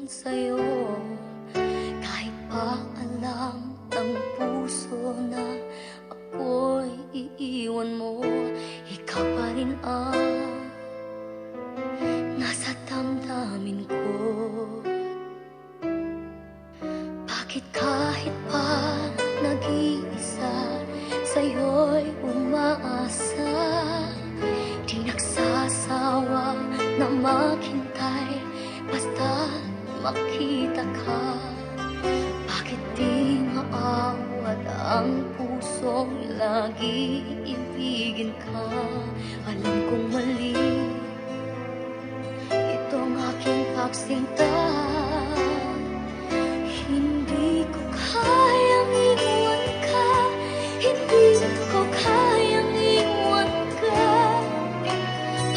sa'yo. Kahit pa alam ng puso na ako'y iiwan mo, ikaw pa rin ang nasa damdamin ko. Bakit kahit pa nag-iisa, sa'yo'y umaasa, di nagsasawa na maghintay basta makita ka. Bakit di maawat ang pusong lagi ibigin ka? Alam kong mali itong aking pagsinta. Hindi ko kayang iwan ka, hindi ko kayang iwan ka.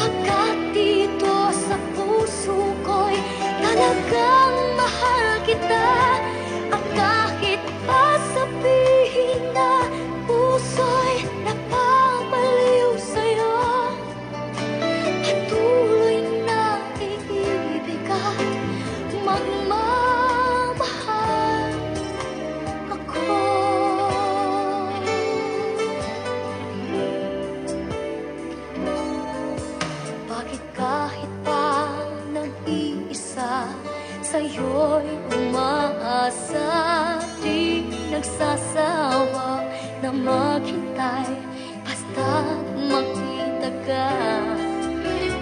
Pagkat dito sa puso ko'y talagang mahal kita. Ang kahit pa sabihin na puso'y napapaliw sa'yo, patuloy na iibig at magmamahal ako. Bakit kahit pa nag-iisa, sa'yo'y umaasa, di nagsasawa na maghintay basta't makita ka.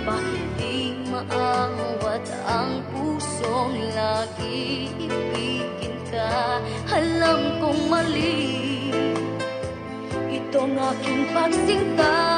Bakit di maawat ang pusong lagi ibigin ka? Alam kong mali itong aking pagsinta.